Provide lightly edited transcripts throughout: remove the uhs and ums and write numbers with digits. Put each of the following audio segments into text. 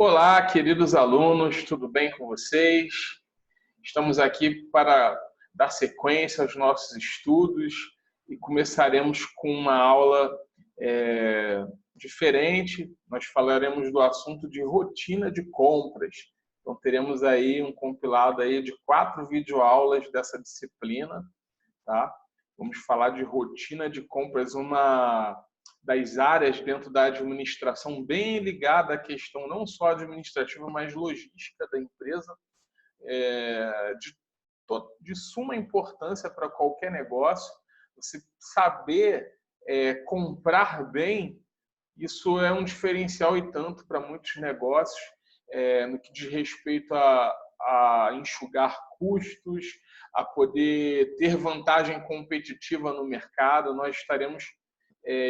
Olá, queridos alunos, tudo bem com vocês? Estamos aqui para dar sequência aos nossos estudos e começaremos com uma aula diferente. Nós falaremos do assunto de rotina de compras. Então, teremos aí um compilado aí de 4 videoaulas dessa disciplina, tá? Vamos falar de rotina de compras, uma das áreas dentro da administração bem ligada à questão não só administrativa, mas logística da empresa, de suma importância para qualquer negócio. Você saber comprar bem, isso é um diferencial e tanto para muitos negócios, no que diz respeito a enxugar custos, a poder ter vantagem competitiva no mercado. Nós estaremos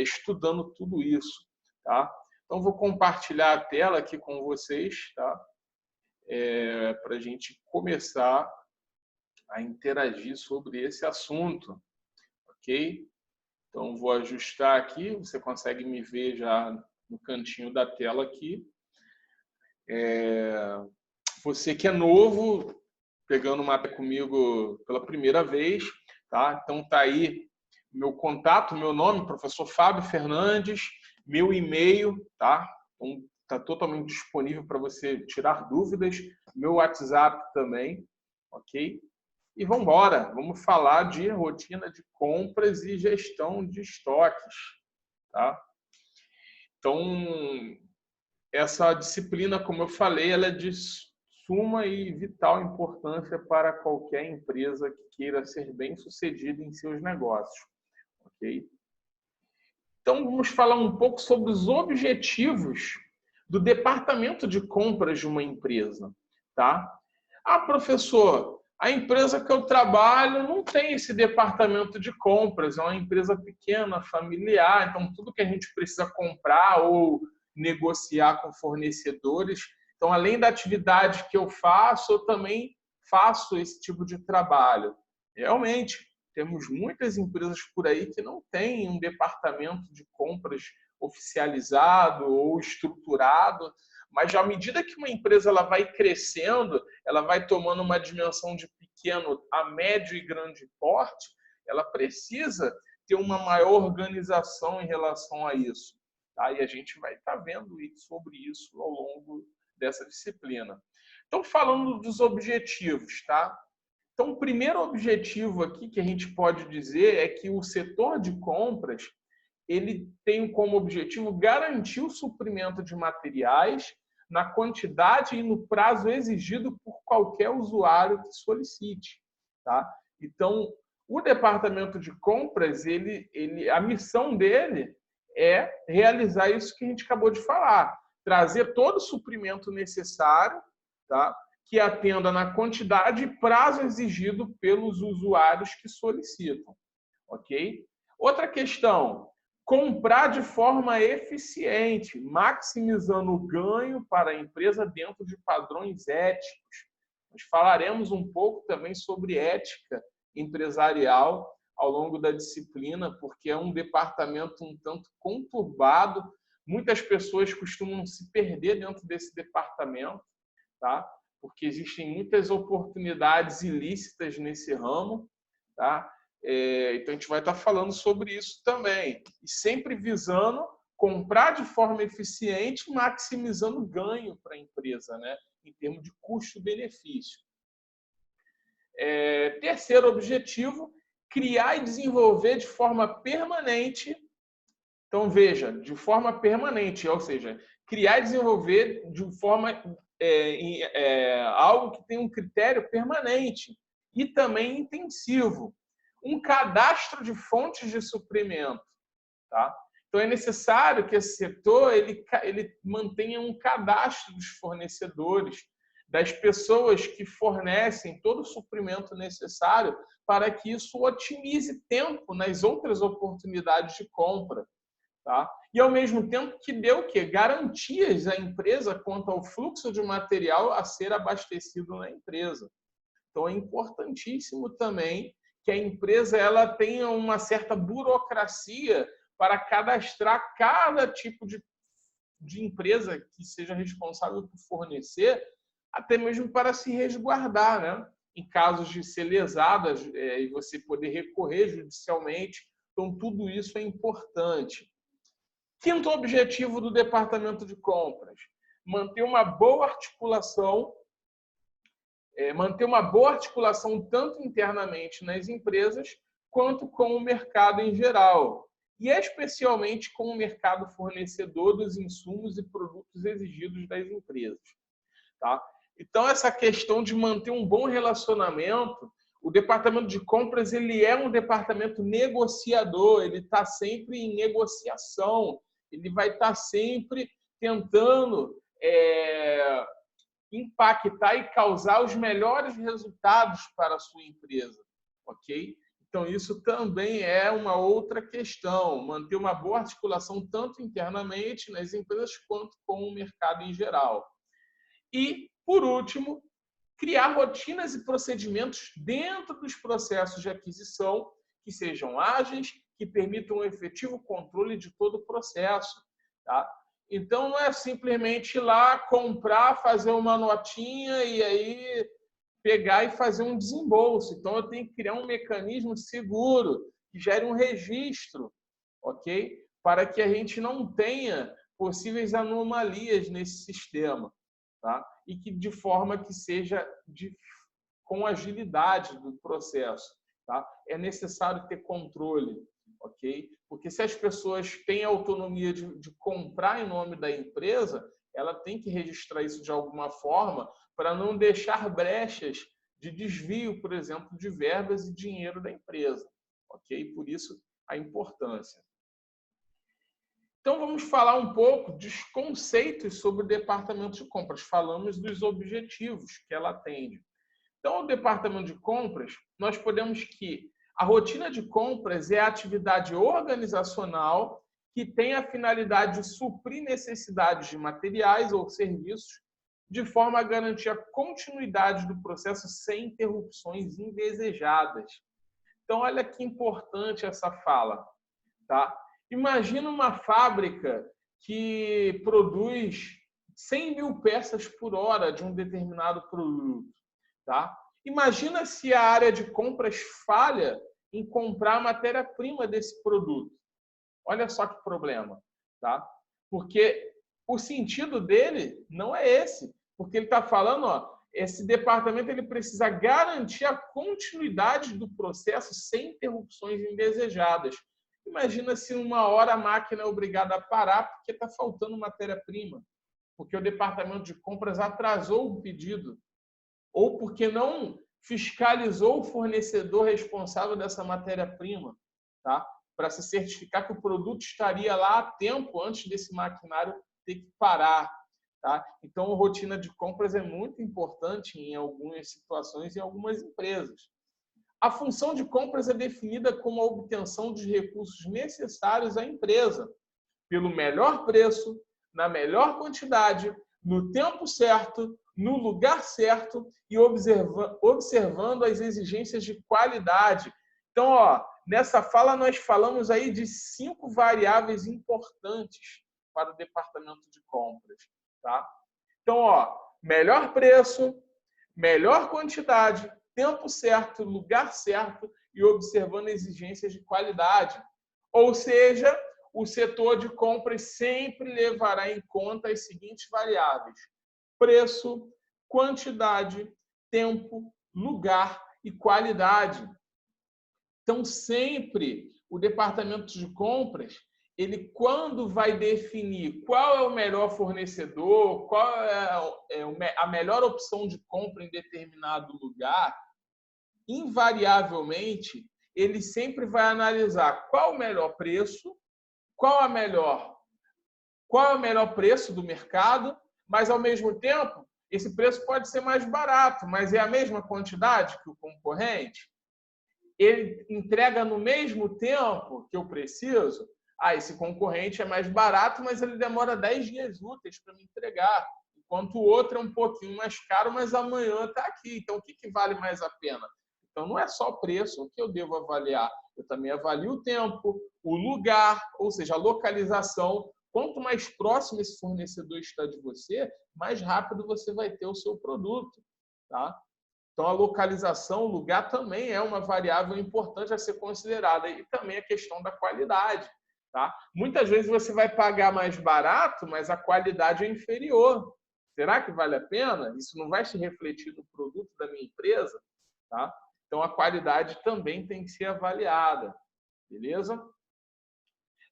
estudando tudo isso, tá? Então, vou compartilhar a tela aqui com vocês, tá? Para a gente começar a interagir sobre esse assunto, ok? Então, vou ajustar aqui, você consegue me ver já no cantinho da tela aqui. Você que é novo, pegando o mapa comigo pela primeira vez, tá? Então, tá aí meu contato, meu nome, professor Fábio Fernandes, meu e-mail, tá? Então, tá totalmente disponível para você tirar dúvidas, meu WhatsApp também, ok? E vamos embora, vamos falar de rotina de compras e gestão de estoques, tá? Então, essa disciplina, como eu falei, ela é de suma e vital importância para qualquer empresa que queira ser bem-sucedida em seus negócios, ok? Então, vamos falar um pouco sobre os objetivos do departamento de compras de uma empresa, tá? Ah, professor, a empresa que eu trabalho não tem esse departamento de compras, é uma empresa pequena, familiar, então tudo que a gente precisa comprar ou negociar com fornecedores. Então, além da atividade que eu faço, eu também faço esse tipo de trabalho. Realmente, temos muitas empresas por aí que não têm um departamento de compras oficializado ou estruturado, mas à medida que uma empresa ela vai crescendo, ela vai tomando uma dimensão de pequeno a médio e grande porte, ela precisa ter uma maior organização em relação a isso. Tá? E a gente vai estar vendo sobre isso ao longo dessa disciplina. Então, falando dos objetivos, tá? Então, o primeiro objetivo aqui que a gente pode dizer é que o setor de compras ele tem como objetivo garantir o suprimento de materiais na quantidade e no prazo exigido por qualquer usuário que solicite, tá? Então, o departamento de compras, a missão dele é realizar isso que a gente acabou de falar, trazer todo o suprimento necessário, tá? Que atenda na quantidade e prazo exigido pelos usuários que solicitam, ok? Outra questão, comprar de forma eficiente, maximizando o ganho para a empresa dentro de padrões éticos. Nós falaremos um pouco também sobre ética empresarial ao longo da disciplina, porque é um departamento um tanto conturbado. Muitas pessoas costumam se perder dentro desse departamento, tá? Porque existem muitas oportunidades ilícitas nesse ramo, tá? Então, a gente vai estar falando sobre isso também. E sempre visando comprar de forma eficiente, maximizando o ganho para a empresa, né? Em termos de custo-benefício. Terceiro objetivo, criar e desenvolver de forma permanente. Então, veja, de forma permanente, ou seja, criar e desenvolver de forma algo que tem um critério permanente e também intensivo. Um cadastro de fontes de suprimento, tá? Então, é necessário que esse setor ele mantenha um cadastro dos fornecedores, das pessoas que fornecem todo o suprimento necessário para que isso otimize tempo nas outras oportunidades de compra. Tá? E, ao mesmo tempo, que dê o quê? Garantias à empresa quanto ao fluxo de material a ser abastecido na empresa. Então, é importantíssimo também que a empresa ela tenha uma certa burocracia para cadastrar cada tipo de de empresa que seja responsável por fornecer, até mesmo para se resguardar, né? Em casos de ser lesada e você poder recorrer judicialmente. Então, tudo isso é importante. Quinto objetivo do departamento de compras: manter uma boa articulação tanto internamente nas empresas quanto com o mercado em geral, e especialmente com o mercado fornecedor dos insumos e produtos exigidos das empresas. Tá? Então, essa questão de manter um bom relacionamento, o departamento de compras ele é um departamento negociador, ele está sempre em negociação, ele vai estar sempre tentando impactar e causar os melhores resultados para a sua empresa, ok? Então, isso também é uma outra questão, manter uma boa articulação tanto internamente nas empresas quanto com o mercado em geral. E, por último, criar rotinas e procedimentos dentro dos processos de aquisição que sejam ágeis, que permitam um efetivo controle de todo o processo. Tá? Então, não é simplesmente ir lá, comprar, fazer uma notinha e aí pegar e fazer um desembolso. Então, eu tenho que criar um mecanismo seguro, que gere um registro, ok? Para que a gente não tenha possíveis anomalias nesse sistema. Tá? E que de forma que seja com agilidade do processo. Tá? É necessário ter controle, ok? Porque se as pessoas têm autonomia de comprar em nome da empresa, ela tem que registrar isso de alguma forma para não deixar brechas de desvio, por exemplo, de verbas e dinheiro da empresa, ok? Por isso a importância. Então, vamos falar um pouco dos conceitos sobre o departamento de compras. Falamos dos objetivos que ela atende. Então, o departamento de compras, nós podemos que a rotina de compras é a atividade organizacional que tem a finalidade de suprir necessidades de materiais ou serviços de forma a garantir a continuidade do processo sem interrupções indesejadas. Então, olha que importante essa fala, tá? Imagina uma fábrica que produz 100 mil peças por hora de um determinado produto. Tá? Imagina se a área de compras falha em comprar a matéria-prima desse produto. Olha só que problema. Tá? Porque o sentido dele não é esse. Porque ele está falando, esse departamento ele precisa garantir a continuidade do processo sem interrupções indesejadas. Imagina se uma hora a máquina é obrigada a parar porque está faltando matéria-prima, porque o departamento de compras atrasou o pedido, ou porque não fiscalizou o fornecedor responsável dessa matéria-prima, tá? Para se certificar que o produto estaria lá a tempo antes desse maquinário ter que parar. Tá? Então, a rotina de compras é muito importante em algumas situações e em algumas empresas. A função de compras é definida como a obtenção dos recursos necessários à empresa, pelo melhor preço, na melhor quantidade, no tempo certo, no lugar certo e observando as exigências de qualidade. Então, nessa fala nós falamos aí de 5 variáveis importantes para o departamento de compras. Tá? Então, melhor preço, melhor quantidade, tempo certo, lugar certo e observando exigências de qualidade. Ou seja, o setor de compras sempre levará em conta as seguintes variáveis: preço, quantidade, tempo, lugar e qualidade. Então, sempre o departamento de compras, ele quando vai definir qual é o melhor fornecedor, qual é a melhor opção de compra em determinado lugar, invariavelmente, ele sempre vai analisar qual o melhor preço, qual é o melhor preço do mercado, mas, ao mesmo tempo, esse preço pode ser mais barato, mas é a mesma quantidade que o concorrente. Ele entrega no mesmo tempo que eu preciso. Esse concorrente é mais barato, mas ele demora 10 dias úteis para me entregar, enquanto o outro é um pouquinho mais caro, mas amanhã está aqui. Então, o que vale mais a pena? Então, não é só o preço que eu devo avaliar, eu também avalio o tempo, o lugar, ou seja, a localização, quanto mais próximo esse fornecedor está de você, mais rápido você vai ter o seu produto, tá? Então, a localização, o lugar também é uma variável importante a ser considerada. E também a questão da qualidade. Tá? Muitas vezes você vai pagar mais barato, mas a qualidade é inferior. Será que vale a pena? Isso não vai se refletir no produto da minha empresa? Tá? Então, a qualidade também tem que ser avaliada. Beleza?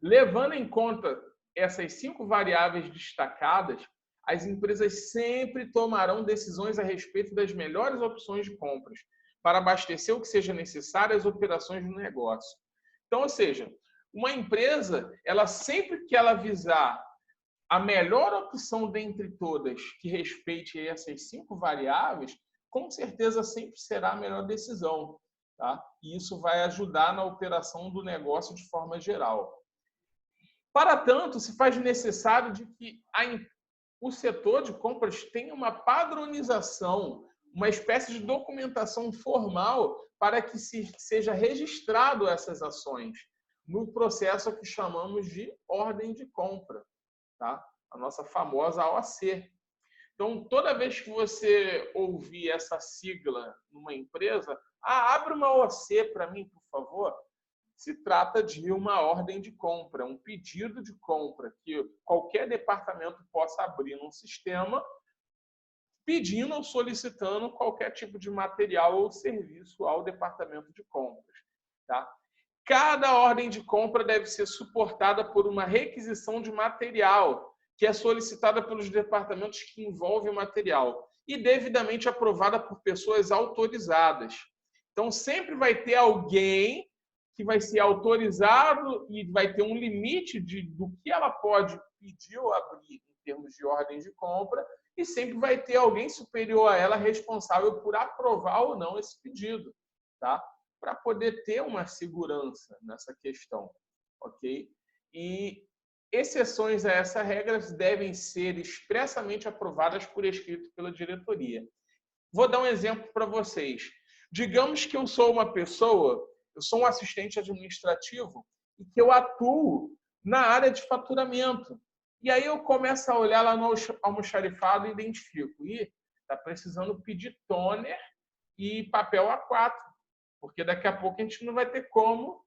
Levando em conta essas 5 variáveis destacadas, as empresas sempre tomarão decisões a respeito das melhores opções de compras para abastecer o que seja necessário às operações do negócio. Então, ou seja, uma empresa, ela sempre que ela visar a melhor opção dentre todas que respeite essas 5 variáveis, com certeza sempre será a melhor decisão. Tá? E isso vai ajudar na operação do negócio de forma geral. Para tanto, se faz necessário de que o setor de compras tenha uma padronização, uma espécie de documentação formal para que seja registrado essas ações no processo que chamamos de ordem de compra, tá? A nossa famosa OAC. Então, toda vez que você ouvir essa sigla numa empresa, abre uma OAC para mim, por favor. Se trata de uma ordem de compra, um pedido de compra que qualquer departamento possa abrir num sistema pedindo ou solicitando qualquer tipo de material ou serviço ao departamento de compras. Tá? Cada ordem de compra deve ser suportada por uma requisição de material que é solicitada pelos departamentos que envolvem o material e devidamente aprovada por pessoas autorizadas. Então, sempre vai ter alguém que vai ser autorizado e vai ter um limite do que ela pode pedir ou abrir em termos de ordem de compra, e sempre vai ter alguém superior a ela responsável por aprovar ou não esse pedido, tá? Para poder ter uma segurança nessa questão, ok? E exceções a essa regra devem ser expressamente aprovadas por escrito pela diretoria. Vou dar um exemplo para vocês. Digamos que eu sou uma pessoa, eu sou um assistente administrativo e que eu atuo na área de faturamento. E aí eu começo a olhar lá no almoxarifado e identifico. Está precisando pedir toner e papel A4, porque daqui a pouco a gente não vai ter como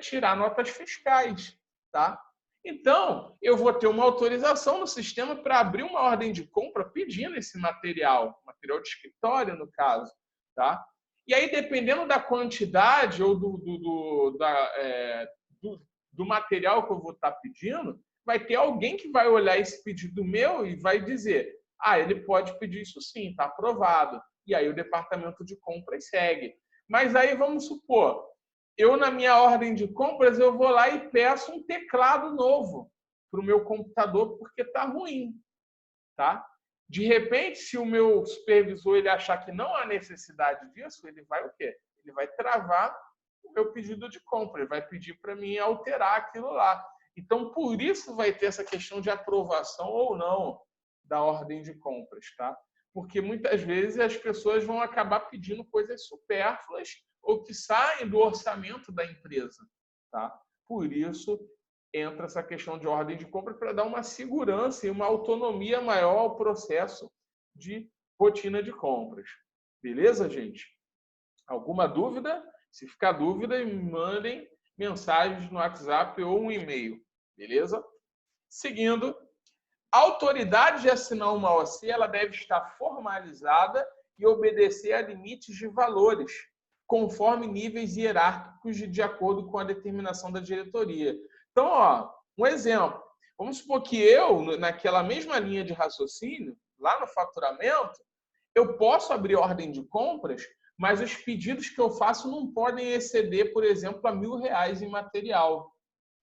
tirar notas fiscais. Tá? Então, eu vou ter uma autorização no sistema para abrir uma ordem de compra pedindo esse material de escritório, no caso. Tá? E aí, dependendo da quantidade ou do material que eu vou estar pedindo, vai ter alguém que vai olhar esse pedido meu e vai dizer: ele pode pedir isso sim, está aprovado. E aí o departamento de compras segue. Mas aí vamos supor, eu na minha ordem de compras eu vou lá e peço um teclado novo para o meu computador porque está ruim. Tá? De repente, se o meu supervisor ele achar que não há necessidade disso, ele vai o quê? Ele vai travar o meu pedido de compra, ele vai pedir para mim alterar aquilo lá. Então, por isso vai ter essa questão de aprovação ou não da ordem de compras, tá? Porque muitas vezes as pessoas vão acabar pedindo coisas supérfluas ou que saem do orçamento da empresa, tá? Por isso entra essa questão de ordem de compra para dar uma segurança e uma autonomia maior ao processo de rotina de compras. Beleza, gente? Alguma dúvida? Se ficar dúvida, me mandem mensagens no WhatsApp ou um e-mail. Beleza? Seguindo, a autoridade de assinar uma OC ela deve estar formalizada e obedecer a limites de valores, conforme níveis hierárquicos de acordo com a determinação da diretoria. Então, um exemplo. Vamos supor que eu, naquela mesma linha de raciocínio, lá no faturamento, eu posso abrir ordem de compras, mas os pedidos que eu faço não podem exceder, por exemplo, a R$1.000 em material,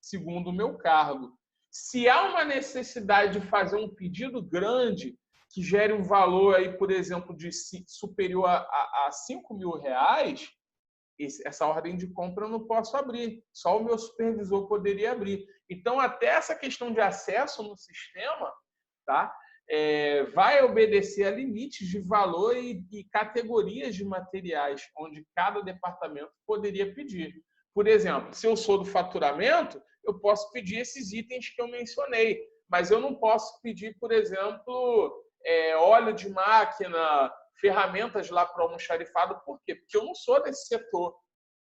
segundo o meu cargo. Se há uma necessidade de fazer um pedido grande que gere um valor, aí, por exemplo, superior a R$5.000, essa ordem de compra eu não posso abrir. Só o meu supervisor poderia abrir. Então, até essa questão de acesso no sistema, tá? Vai obedecer a limites de valor e categorias de materiais, onde cada departamento poderia pedir. Por exemplo, se eu sou do faturamento, eu posso pedir esses itens que eu mencionei. Mas eu não posso pedir, por exemplo, óleo de máquina, ferramentas lá para almoxarifado. Por quê? Porque eu não sou desse setor.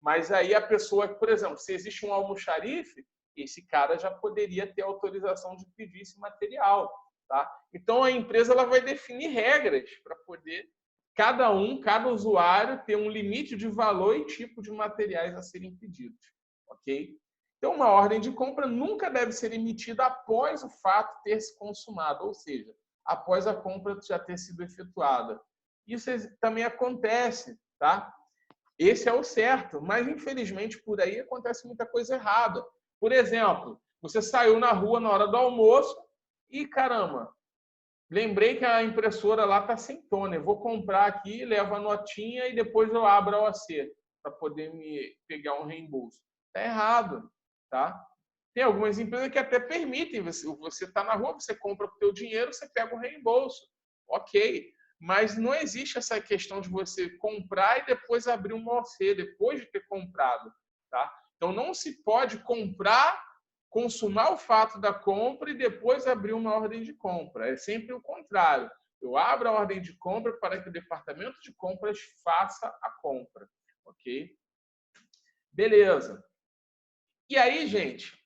Mas aí a pessoa, por exemplo, se existe um almoxarife, esse cara já poderia ter autorização de pedir esse material. Tá? Então, a empresa ela vai definir regras para poder cada usuário ter um limite de valor e tipo de materiais a serem pedidos. Ok? Então, uma ordem de compra nunca deve ser emitida após o fato ter se consumado, ou seja, após a compra já ter sido efetuada. Isso também acontece, tá? Esse é o certo, mas infelizmente por aí acontece muita coisa errada. Por exemplo, você saiu na rua na hora do almoço e, caramba, lembrei que a impressora lá está sem toner. Vou comprar aqui, levo a notinha e depois eu abro a OC para poder me pegar um reembolso. Está errado, tá? Tem algumas empresas que até permitem. Você está na rua, você compra com o teu dinheiro, você pega o reembolso. Ok. Mas não existe essa questão de você comprar e depois abrir uma OC, depois de ter comprado. Tá? Então, não se pode comprar, consumar o fato da compra e depois abrir uma ordem de compra. É sempre o contrário. Eu abro a ordem de compra para que o departamento de compras faça a compra. Ok? Beleza. E aí, gente,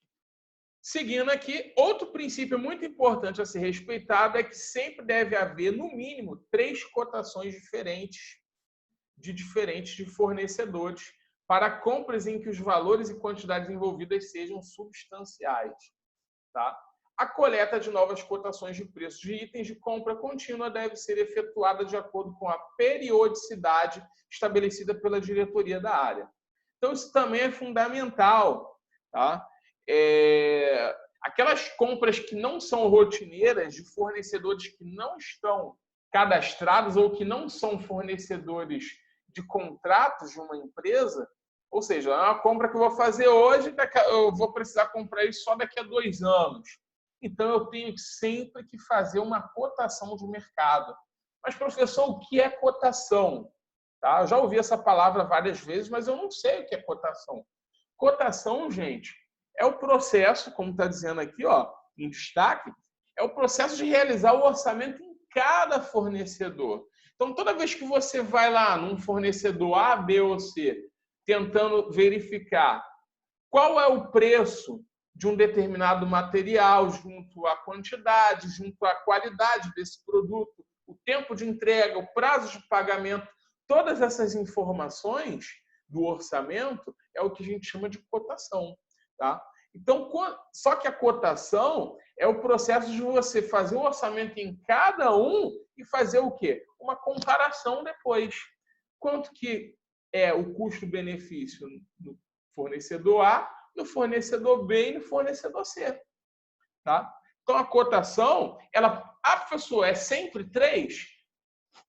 seguindo aqui, outro princípio muito importante a ser respeitado é que sempre deve haver, no mínimo, 3 cotações diferentes de fornecedores para compras em que os valores e quantidades envolvidas sejam substanciais. Tá? A coleta de novas cotações de preços de itens de compra contínua deve ser efetuada de acordo com a periodicidade estabelecida pela diretoria da área. Então, isso também é fundamental. Tá? Aquelas compras que não são rotineiras, de fornecedores que não estão cadastrados ou que não são fornecedores de contratos de uma empresa, ou seja, é uma compra que eu vou fazer hoje, eu vou precisar comprar isso só daqui a 2 anos. Então, eu tenho sempre que fazer uma cotação de mercado. Mas, professor, o que é cotação? Tá? Eu já ouvi essa palavra várias vezes, mas eu não sei o que é cotação. Cotação, gente, é o processo, como está dizendo aqui, ó, em destaque, é o processo de realizar o orçamento em cada fornecedor. Então, toda vez que você vai lá num fornecedor A, B ou C, tentando verificar qual é o preço de um determinado material junto à quantidade, junto à qualidade desse produto, o tempo de entrega, o prazo de pagamento, todas essas informações do orçamento é o que a gente chama de cotação. Tá? Então, só que a cotação é o processo de você fazer o orçamento em cada um e fazer o quê? Uma comparação depois. Quanto que é o custo-benefício do fornecedor A, no fornecedor B e no fornecedor C. Tá? Então, a cotação, professor, é sempre 3?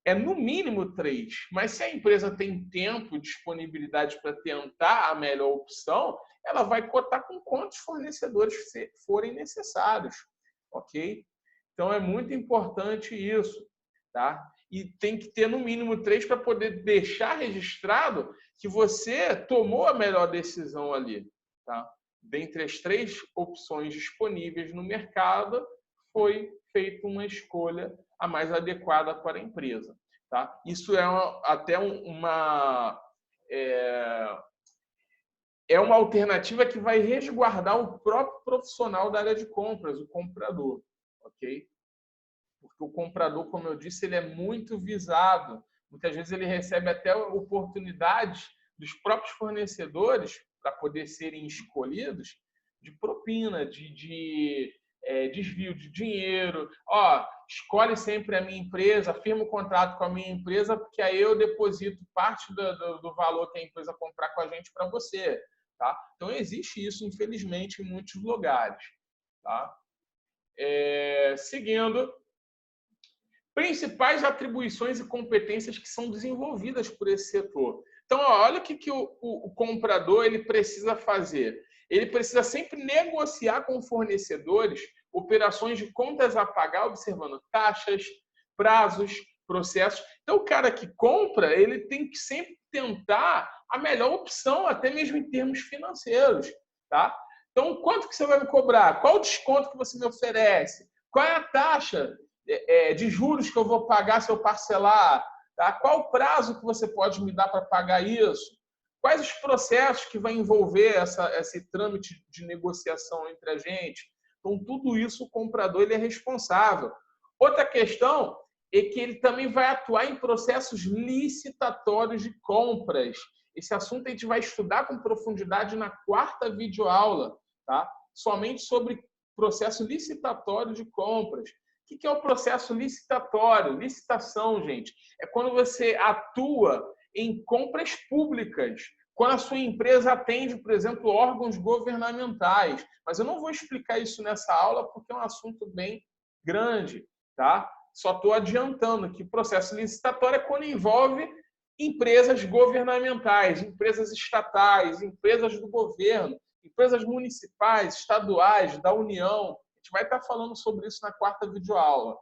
É no mínimo 3. Mas se a empresa tem tempo e disponibilidade para tentar a melhor opção, ela vai cotar com quantos fornecedores forem necessários. Ok? Então, é muito importante isso. Tá? E tem que ter no mínimo 3 para poder deixar registrado que você tomou a melhor decisão ali. Tá? Dentre as 3 opções disponíveis no mercado, foi feita uma escolha a mais adequada para a empresa. Tá? Isso é até uma alternativa que vai resguardar o próprio profissional da área de compras, o comprador. Ok? Porque o comprador, como eu disse, ele é muito visado. Muitas vezes ele recebe até oportunidades dos próprios fornecedores para poder serem escolhidos de propina, de desvio de dinheiro. Escolhe sempre a minha empresa, firma o contrato com a minha empresa, porque aí eu deposito parte do valor que a empresa comprar com a gente para você. Tá? Então, existe isso, infelizmente, em muitos lugares. Tá? Seguindo, principais atribuições e competências que são desenvolvidas por esse setor. Então, olha o que o comprador ele precisa fazer. Ele precisa sempre negociar com fornecedores operações de contas a pagar, observando taxas, prazos, processos. Então, o cara que compra, ele tem que sempre tentar a melhor opção, até mesmo em termos financeiros. Tá? Então, quanto que você vai me cobrar? Qual o desconto que você me oferece? Qual é a taxa de juros que eu vou pagar se eu parcelar? Tá? Qual o prazo que você pode me dar para pagar isso? Quais os processos que vai envolver esse trâmite de negociação entre a gente? Então, tudo isso o comprador ele é responsável. Outra questão é que ele também vai atuar em processos licitatórios de compras. Esse assunto a gente vai estudar com profundidade na 4ª videoaula, tá? Somente sobre processo licitatório de compras. O que é o processo licitatório? Licitação, gente, é quando você atua em compras públicas, quando a sua empresa atende, por exemplo, órgãos governamentais. Mas eu não vou explicar isso nessa aula porque é um assunto bem grande, tá? Só estou adiantando que o processo licitatório é quando envolve empresas governamentais, empresas estatais, empresas do governo, empresas municipais, estaduais, da União. A gente vai estar falando sobre isso na 4ª videoaula.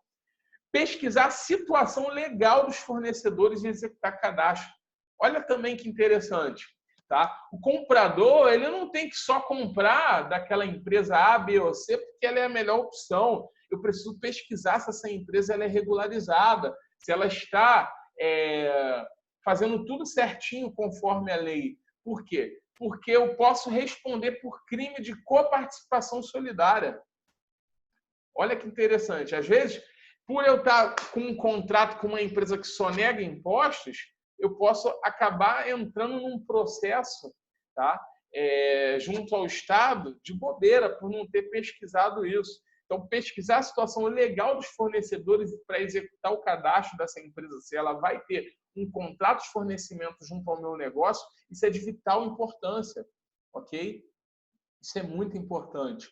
Pesquisar a situação legal dos fornecedores e executar cadastro. Olha também que interessante. Tá? O comprador ele não tem que só comprar daquela empresa A, B ou C porque ela é a melhor opção. Eu preciso pesquisar se essa empresa ela é regularizada, se ela está fazendo tudo certinho conforme a lei. Por quê? Porque eu posso responder por crime de coparticipação solidária. Olha que interessante. Às vezes, por eu estar com um contrato com uma empresa que só nega impostos, eu posso acabar entrando num processo, tá? Junto ao Estado de bobeira, por não ter pesquisado isso. Então, pesquisar a situação legal dos fornecedores para executar o cadastro dessa empresa, se ela vai ter um contrato de fornecimento junto ao meu negócio, isso é de vital importância, ok? Isso é muito importante.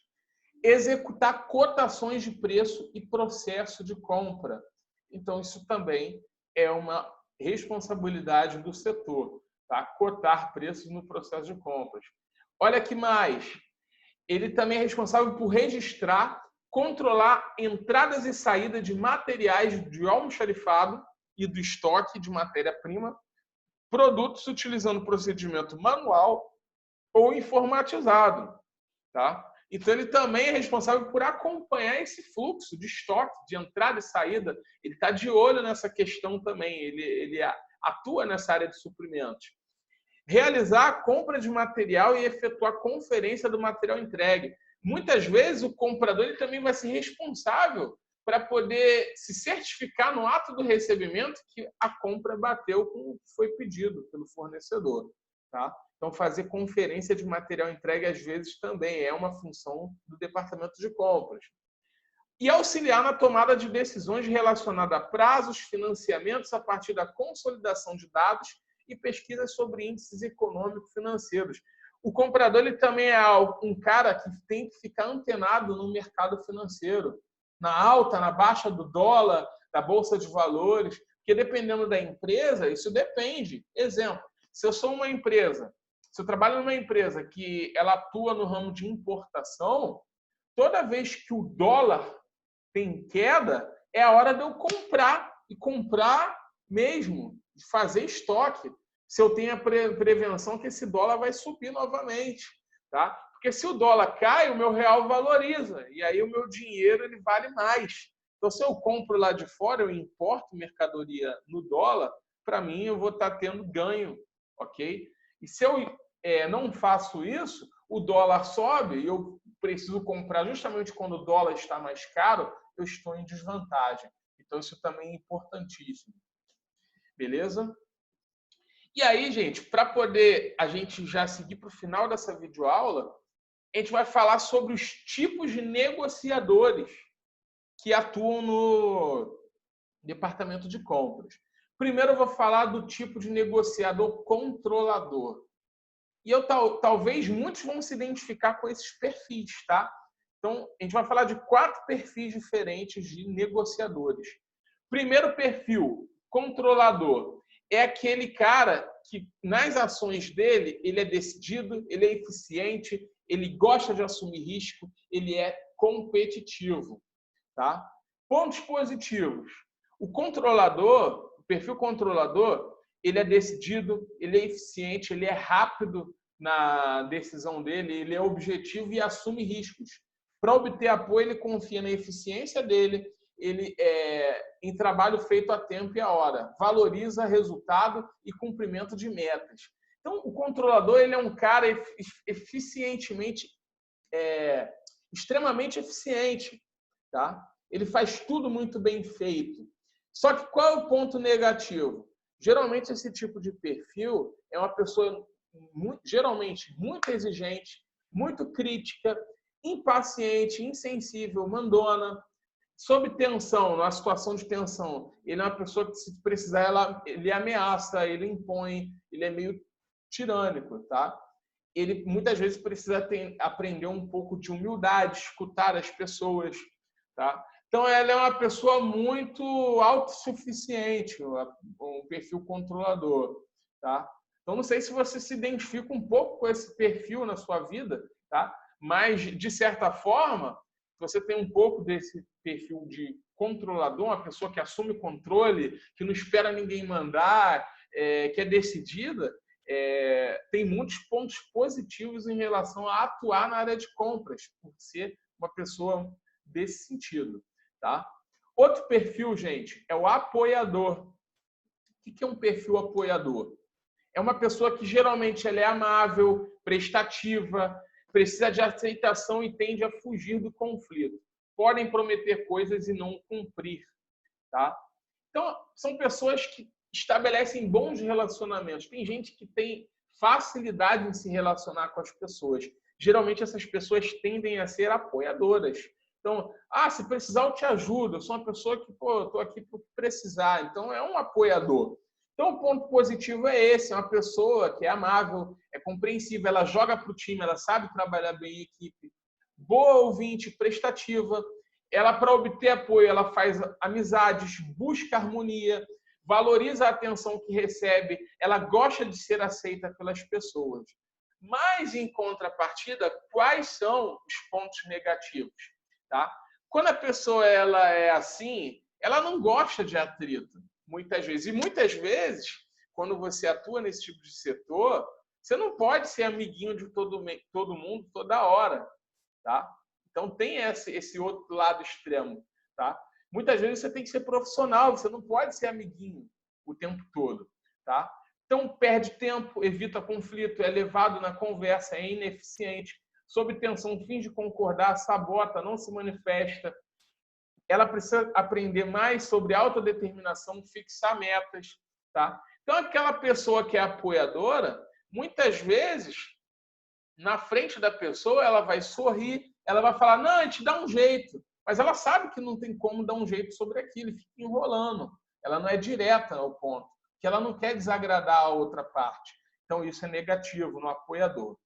Executar cotações de preço e processo de compra. Então, isso também é uma responsabilidade do setor, tá? Cotar preços no processo de compras. Olha que mais. Ele também é responsável por registrar, controlar entradas e saídas de materiais de almoxarifado e do estoque de matéria-prima, produtos utilizando procedimento manual ou informatizado, tá? Então, ele também é responsável por acompanhar esse fluxo de estoque, de entrada e saída. Ele está de olho nessa questão também. Ele atua nessa área de suprimentos. Realizar a compra de material e efetuar a conferência do material entregue. Muitas vezes, o comprador ele também vai ser responsável para poder se certificar no ato do recebimento que a compra bateu com o que foi pedido pelo fornecedor, tá? Então, fazer conferência de material entregue, às vezes, também é uma função do departamento de compras. E auxiliar na tomada de decisões relacionadas a prazos, financiamentos a partir da consolidação de dados e pesquisas sobre índices econômico-financeiros. O comprador ele também é um cara que tem que ficar antenado no mercado financeiro, na alta, na baixa do dólar, da bolsa de valores, porque dependendo da empresa, isso depende. Exemplo, se eu sou uma empresa, se eu trabalho numa empresa que ela atua no ramo de importação, toda vez que o dólar tem queda, é a hora de eu comprar, e comprar mesmo, de fazer estoque, se eu tenho a prevenção que esse dólar vai subir novamente, tá? Porque se o dólar cai, o meu real valoriza, e aí o meu dinheiro ele vale mais. Então, se eu compro lá de fora, eu importo mercadoria no dólar, para mim eu vou estar tendo ganho, ok? E se eu não faço isso, o dólar sobe e eu preciso comprar justamente quando o dólar está mais caro, eu estou em desvantagem. Então, isso também é importantíssimo. Beleza? E aí, gente, para poder a gente já seguir para o final dessa videoaula, a gente vai falar sobre os tipos de negociadores que atuam no departamento de compras. Primeiro, eu vou falar do tipo de negociador controlador. E talvez muitos vão se identificar com esses perfis, tá? Então, a gente vai falar de 4 perfis diferentes de negociadores. Primeiro perfil, controlador. É aquele cara que, nas ações dele, ele é decidido, ele é eficiente, ele gosta de assumir risco, ele é competitivo, tá? Pontos positivos. O controlador, o perfil controlador, ele é decidido, ele é eficiente, ele é rápido na decisão dele, ele é objetivo e assume riscos. Para obter apoio, ele confia na eficiência dele, ele em trabalho feito a tempo e a hora, valoriza resultado e cumprimento de metas. Então, o controlador ele é um cara extremamente eficiente, tá? Ele faz tudo muito bem feito. Só que qual é o ponto negativo? Geralmente esse tipo de perfil é uma pessoa geralmente muito exigente, muito crítica, impaciente, insensível, mandona, sob tensão, numa situação de tensão. Ele é uma pessoa que, se precisar, ele ameaça, ele impõe, ele é meio tirânico, tá? Ele muitas vezes precisa aprender um pouco de humildade, escutar as pessoas, tá? Então, ela é uma pessoa muito autossuficiente, um perfil controlador, tá? Então, não sei se você se identifica um pouco com esse perfil na sua vida, tá? Mas, de certa forma, você tem um pouco desse perfil de controlador, uma pessoa que assume controle, que não espera ninguém mandar, que é decidida, tem muitos pontos positivos em relação a atuar na área de compras, por ser uma pessoa desse sentido. Tá? Outro perfil, gente, é o apoiador. O que é um perfil apoiador? É uma pessoa que geralmente ela é amável, prestativa, precisa de aceitação e tende a fugir do conflito. Podem prometer coisas e não cumprir. Tá? Então, são pessoas que estabelecem bons relacionamentos. Tem gente que tem facilidade em se relacionar com as pessoas. Geralmente, essas pessoas tendem a ser apoiadoras. Então, se precisar, eu te ajudo. Eu sou uma pessoa que, estou aqui por precisar. Então, é um apoiador. Então, o ponto positivo é esse. É uma pessoa que é amável, é compreensiva, ela joga para o time, ela sabe trabalhar bem em equipe. Boa ouvinte, prestativa. Ela, para obter apoio, ela faz amizades, busca harmonia, valoriza a atenção que recebe, ela gosta de ser aceita pelas pessoas. Mas, em contrapartida, quais são os pontos negativos? Tá? Quando a pessoa ela é assim, ela não gosta de atrito, muitas vezes. E muitas vezes, quando você atua nesse tipo de setor, você não pode ser amiguinho de todo mundo toda hora. Tá? Então, tem esse outro lado extremo. Tá? Muitas vezes você tem que ser profissional, você não pode ser amiguinho o tempo todo. Tá? Então, perde tempo, evita conflito, é levado na conversa, é ineficiente, sob tensão, finge concordar, sabota, não se manifesta. Ela precisa aprender mais sobre autodeterminação, fixar metas. Tá? Então, aquela pessoa que é apoiadora, muitas vezes, na frente da pessoa, ela vai sorrir, ela vai falar, não, a gente dá um jeito. Mas ela sabe que não tem como dar um jeito sobre aquilo, fica enrolando. Ela não é direta ao ponto, que ela não quer desagradar a outra parte. Então, isso é negativo no apoiador.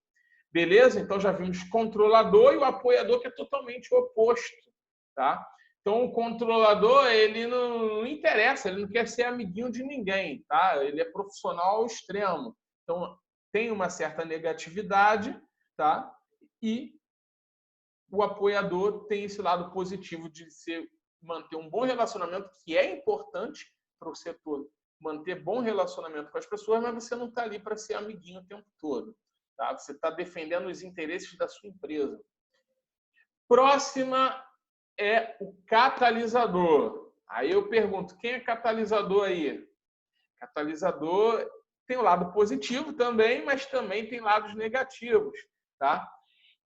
Beleza? Então, já vimos controlador e o apoiador, que é totalmente o oposto. Tá? Então, o controlador, ele não interessa, ele não quer ser amiguinho de ninguém. Tá? Ele é profissional ao extremo. Então, tem uma certa negatividade, tá? E o apoiador tem esse lado positivo de manter um bom relacionamento, que é importante para o setor, manter bom relacionamento com as pessoas, mas você não está ali para ser amiguinho o tempo todo. Tá? Você está defendendo os interesses da sua empresa. Próxima é o catalisador. Aí eu pergunto, quem é catalisador aí? Catalisador tem o lado positivo também, mas também tem lados negativos. Tá?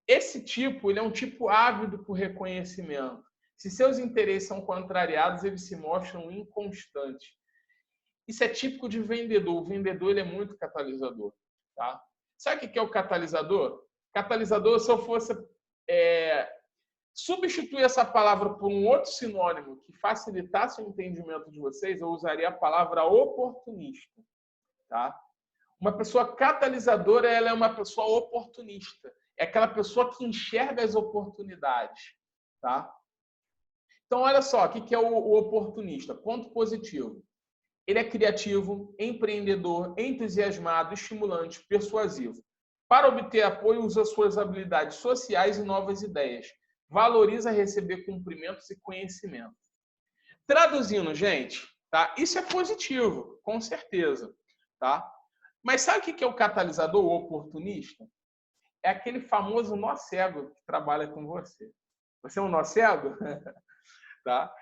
Esse tipo, ele é um tipo ávido por reconhecimento. Se seus interesses são contrariados, eles se mostram inconstantes. Isso é típico de vendedor. O vendedor ele é muito catalisador. Tá? Sabe o que é o catalisador? Catalisador, se eu fosse substituir essa palavra por um outro sinônimo que facilitasse o entendimento de vocês, eu usaria a palavra oportunista. Tá? Uma pessoa catalisadora, ela é uma pessoa oportunista. É aquela pessoa que enxerga as oportunidades. Tá? Então, olha só, o que é o oportunista? Ponto positivo. Ele é criativo, empreendedor, entusiasmado, estimulante, persuasivo. Para obter apoio, usa suas habilidades sociais e novas ideias. Valoriza receber cumprimentos e conhecimento. Traduzindo, gente, tá? Isso é positivo, com certeza. Tá? Mas sabe o que é o catalisador, o oportunista? É aquele famoso nó cego que trabalha com você. Você é um nó cego? Tá?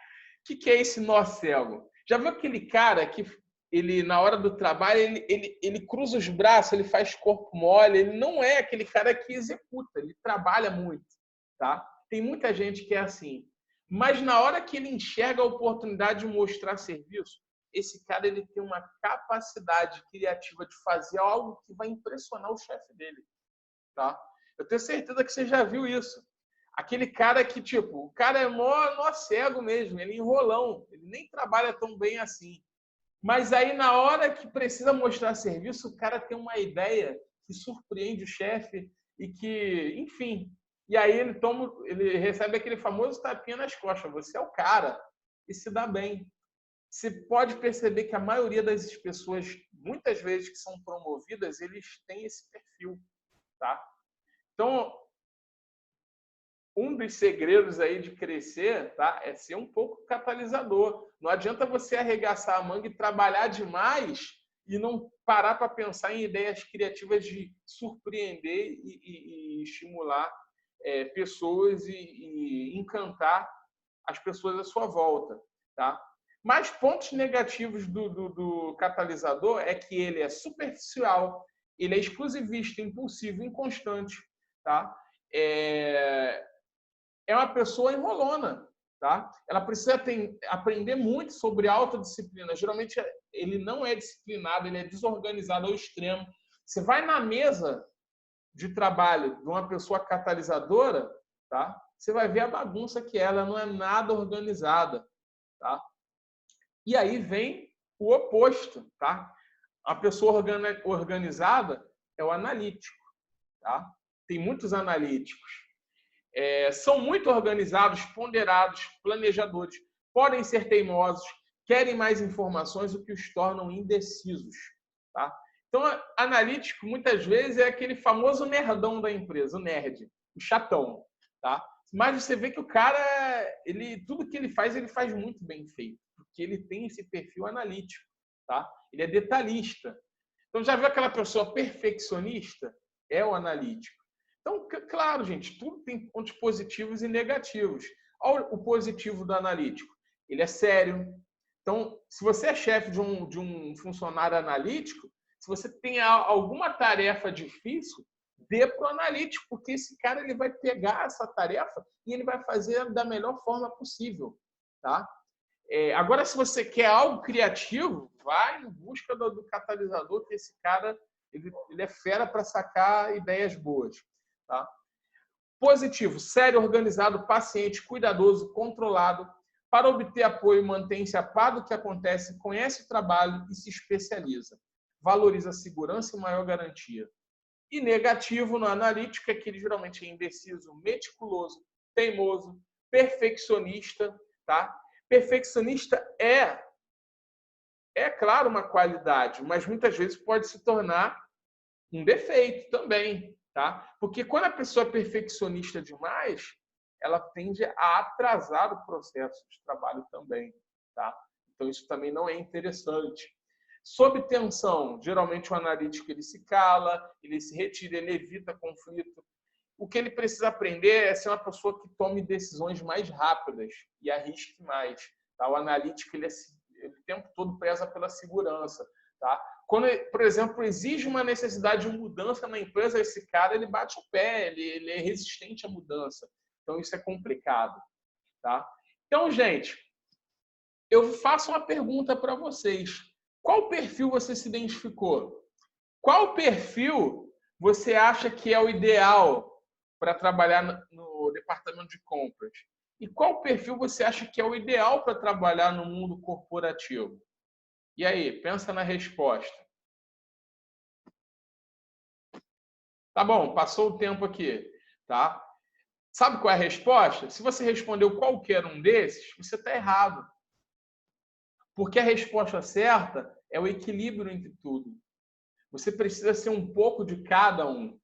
O que é esse nó cego? Já viu aquele cara que ele, na hora do trabalho, ele cruza os braços, ele faz corpo mole, ele não é aquele cara que executa, ele trabalha muito. Tá? Tem muita gente que é assim. Mas na hora que ele enxerga a oportunidade de mostrar serviço, esse cara ele tem uma capacidade criativa de fazer algo que vai impressionar o chefe dele. Tá? Eu tenho certeza que você já viu isso. Aquele cara que, tipo, o cara é nó cego mesmo, ele é enrolão, ele nem trabalha tão bem assim. Mas aí, na hora que precisa mostrar serviço, o cara tem uma ideia que surpreende o chefe e que, enfim. E aí ele recebe aquele famoso tapinha nas costas. Você é o cara e se dá bem. Você pode perceber que a maioria das pessoas, muitas vezes que são promovidas, eles têm esse perfil, tá? Então, um dos segredos aí de crescer, tá, é ser um pouco catalisador. Não adianta você arregaçar a manga e trabalhar demais e não parar para pensar em ideias criativas de surpreender e estimular pessoas e encantar as pessoas à sua volta, tá? Mas pontos negativos do catalisador é que ele é superficial, ele é exclusivista, impulsivo, inconstante, tá? É uma pessoa enrolona, tá? Ela precisa aprender muito sobre autodisciplina. Geralmente ele não é disciplinado, ele é desorganizado ao extremo. Você vai na mesa de trabalho de uma pessoa catalisadora, tá? Você vai ver a bagunça que ela não é nada organizada, tá? E aí vem o oposto, tá? A pessoa organizada é o analítico, tá? Tem muitos analíticos. São muito organizados, ponderados, planejadores, podem ser teimosos, querem mais informações, o que os tornam indecisos. Tá? Então, analítico, muitas vezes, é aquele famoso nerdão da empresa, o nerd, o chatão. Tá? Mas você vê que o cara, tudo que ele faz muito bem feito, porque ele tem esse perfil analítico. Tá? Ele é detalhista. Então, já viu aquela pessoa perfeccionista? É o analítico. Então, claro, gente, tudo tem pontos positivos e negativos. Olha o positivo do analítico. Ele é sério. Então, se você é chefe de um funcionário analítico, se você tem alguma tarefa difícil, dê para o analítico, porque esse cara ele vai pegar essa tarefa e ele vai fazer da melhor forma possível. Tá? Agora, se você quer algo criativo, vai em busca do catalisador, que esse cara ele é fera para sacar ideias boas. Tá? Positivo, sério, organizado, paciente, cuidadoso, controlado. Para obter apoio, mantém-se a par do que acontece, conhece o trabalho e se especializa. Valoriza a segurança e maior garantia. E negativo no analítico é que ele geralmente é indeciso, meticuloso, teimoso, perfeccionista. Tá? Perfeccionista é claro, uma qualidade, mas muitas vezes pode se tornar um defeito também. Tá? Porque quando a pessoa é perfeccionista demais, ela tende a atrasar o processo de trabalho também. Tá? Então, isso também não é interessante. Sob tensão, geralmente o analítico ele se cala, ele se retira, ele evita conflito. O que ele precisa aprender é ser uma pessoa que tome decisões mais rápidas e arrisque mais. Tá? O analítico ele o tempo todo preza pela segurança. Tá? Quando, por exemplo, exige uma necessidade de mudança na empresa, esse cara ele bate o pé, ele é resistente à mudança. Então, isso é complicado. Tá? Então, gente, eu faço uma pergunta para vocês. Qual perfil você se identificou? Qual perfil você acha que é o ideal para trabalhar no departamento de compras? E qual perfil você acha que é o ideal para trabalhar no mundo corporativo? E aí, pensa na resposta. Tá bom, passou o tempo aqui, tá? Sabe qual é a resposta? Se você respondeu qualquer um desses, você está errado. Porque a resposta certa é o equilíbrio entre tudo. Você precisa ser um pouco de cada um.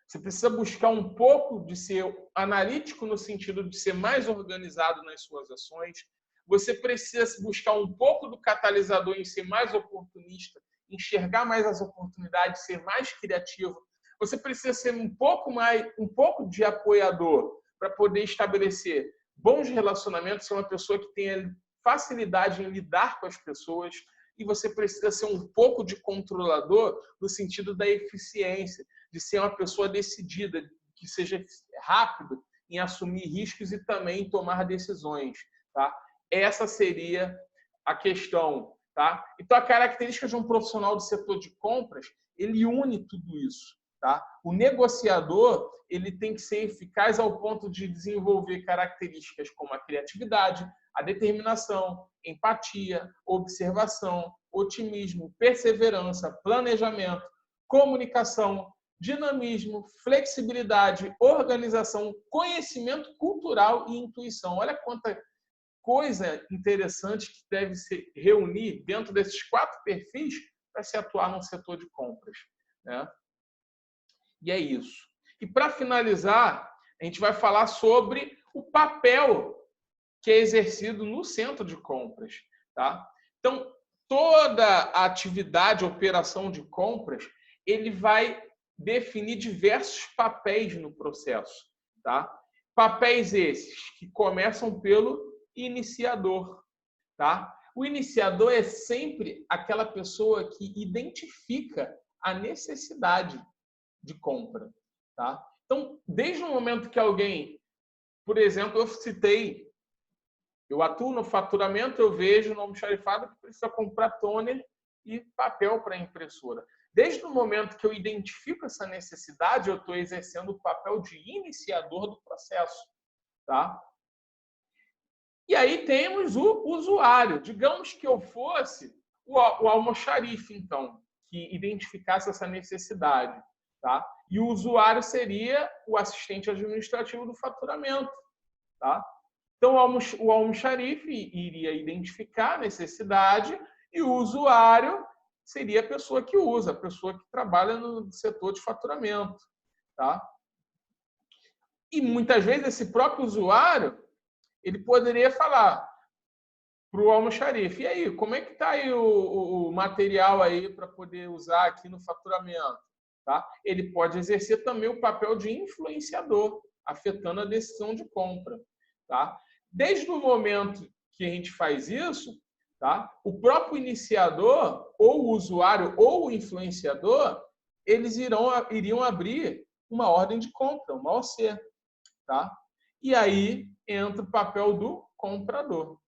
Você precisa buscar um pouco de ser analítico no sentido de ser mais organizado nas suas ações. Você precisa buscar um pouco do catalisador em ser mais oportunista enxergar mais as oportunidades, ser mais criativo. Você precisa ser um pouco de apoiador para poder estabelecer bons relacionamentos, ser uma pessoa que tenha facilidade em lidar com as pessoas, e você precisa ser um pouco de controlador no sentido da eficiência, de ser uma pessoa decidida, que seja rápido em assumir riscos e também tomar decisões, tá? Essa seria a questão, tá? Então, a característica de um profissional do setor de compras, ele une tudo isso, tá? O negociador, ele tem que ser eficaz ao ponto de desenvolver características como a criatividade, a determinação, empatia, observação, otimismo, perseverança, planejamento, comunicação, dinamismo, flexibilidade, organização, conhecimento cultural e intuição. Olha quanta coisa interessante que deve se reunir dentro desses 4 perfis para se atuar no setor de compras, né? E é isso. E para finalizar, a gente vai falar sobre o papel que é exercido no centro de compras, tá? Então, toda a atividade, a operação de compras, ele vai definir diversos papéis no processo, tá? Papéis esses que começam pelo iniciador, tá? O iniciador é sempre aquela pessoa que identifica a necessidade de compra, tá? Então, desde o momento que alguém, por exemplo, eu atuo no faturamento, eu vejo no almoxarifado que precisa comprar toner e papel para a impressora. Desde o momento que eu identifico essa necessidade, eu estou exercendo o papel de iniciador do processo, tá? E aí temos o usuário. Digamos que eu fosse o almoxarife, então, que identificasse essa necessidade, tá? E o usuário seria o assistente administrativo do faturamento, tá? Então, o almoxarife iria identificar a necessidade e o usuário seria a pessoa que usa, a pessoa que trabalha no setor de faturamento, tá? E muitas vezes esse próprio usuário, ele poderia falar para o almoxarife: e aí, como é que está aí o material aí para poder usar aqui no faturamento? Tá? Ele pode exercer também o papel de influenciador, afetando a decisão de compra, tá? Desde o momento que a gente faz isso, tá? O próprio iniciador, ou o usuário, ou o influenciador, eles iriam abrir uma ordem de compra, uma OC, tá? E aí entra o papel do comprador,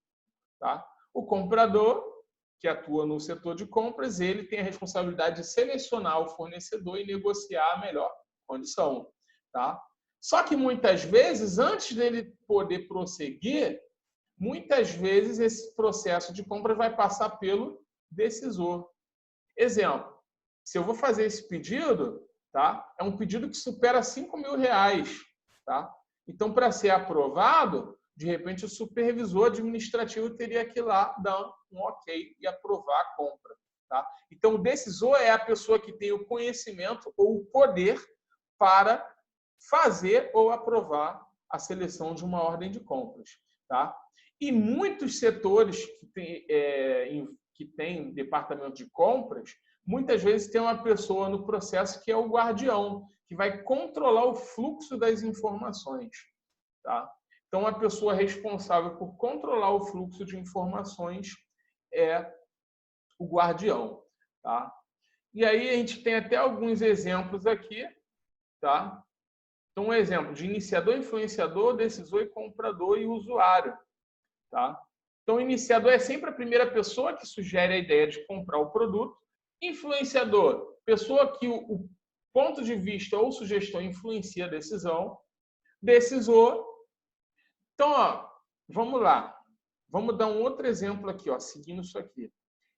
tá? O comprador, que atua no setor de compras, ele tem a responsabilidade de selecionar o fornecedor e negociar a melhor condição, tá? Só que muitas vezes, antes dele poder prosseguir, muitas vezes esse processo de compra vai passar pelo decisor. Exemplo: se eu vou fazer esse pedido, tá? É um pedido que supera R$5.000, tá? Então, para ser aprovado, de repente o supervisor administrativo teria que ir lá dar um ok e aprovar a compra, tá? Então, o decisor é a pessoa que tem o conhecimento ou o poder para fazer ou aprovar a seleção de uma ordem de compras, tá? E muitos setores que têm departamento de compras, muitas vezes tem uma pessoa no processo que é o guardião, que vai controlar o fluxo das informações, tá? Então, a pessoa responsável por controlar o fluxo de informações é o guardião, tá? E aí a gente tem até alguns exemplos aqui, tá? Então, um exemplo de iniciador, influenciador, decisor e comprador e usuário, tá? Então, o iniciador é sempre a primeira pessoa que sugere a ideia de comprar o produto. Influenciador, pessoa que o ponto de vista ou sugestão influencia a decisão. Decisor. Então, ó, vamos lá. Vamos dar um outro exemplo aqui, ó, seguindo isso aqui.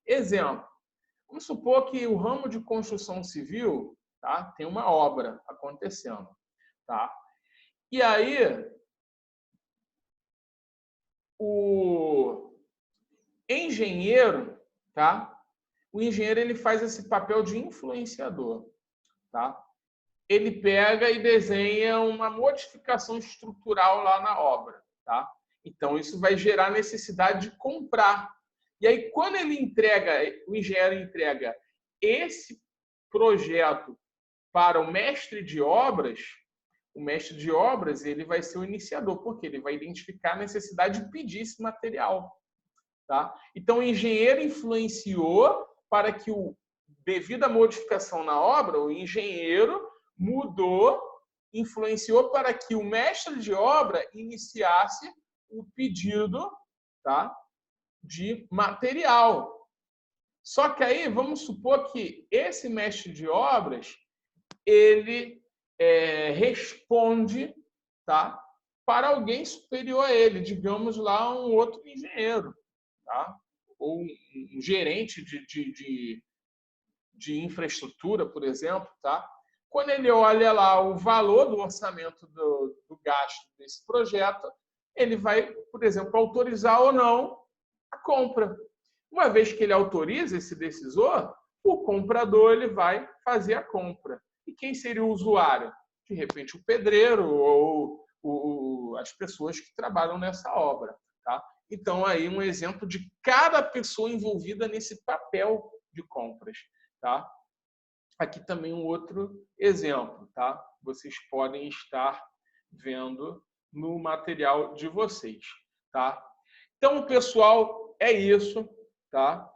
Exemplo. Vamos supor que o ramo de construção civil, tá, tem uma obra acontecendo, tá? E aí, o engenheiro, tá? O engenheiro, ele faz esse papel de influenciador, tá? Ele pega e desenha uma modificação estrutural lá na obra, tá? Então, isso vai gerar necessidade de comprar. E aí, quando ele entrega, o engenheiro entrega esse projeto para o mestre de obras, ele vai ser o iniciador, porque ele vai identificar a necessidade de pedir esse material. Tá? Então, o engenheiro influenciou para que, devido à modificação na obra, o engenheiro influenciou para que o mestre de obra iniciasse o pedido, tá, de material. Só que aí, vamos supor que esse mestre de obras, ele responde, tá, para alguém superior a ele, digamos lá, um outro engenheiro, tá? Ou um gerente de infraestrutura, por exemplo. Tá? Quando ele olha lá o valor do orçamento do gasto desse projeto, ele vai, por exemplo, autorizar ou não a compra. Uma vez que ele autoriza esse decisor, o comprador ele vai fazer a compra. E quem seria o usuário? De repente, o pedreiro ou as pessoas que trabalham nessa obra. Tá? Então, aí um exemplo de cada pessoa envolvida nesse papel de compras. Tá? Aqui também um outro exemplo. Tá? Vocês podem estar vendo no material de vocês. Tá? Então, pessoal, é isso. Tá?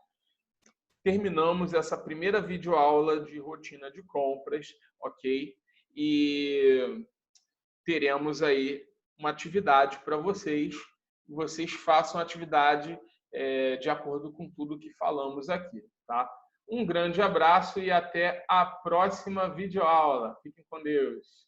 Terminamos essa primeira videoaula de rotina de compras, ok? E teremos aí uma atividade para vocês. Vocês façam a atividade de acordo com tudo que falamos aqui, tá? Um grande abraço e até a próxima videoaula. Fiquem com Deus.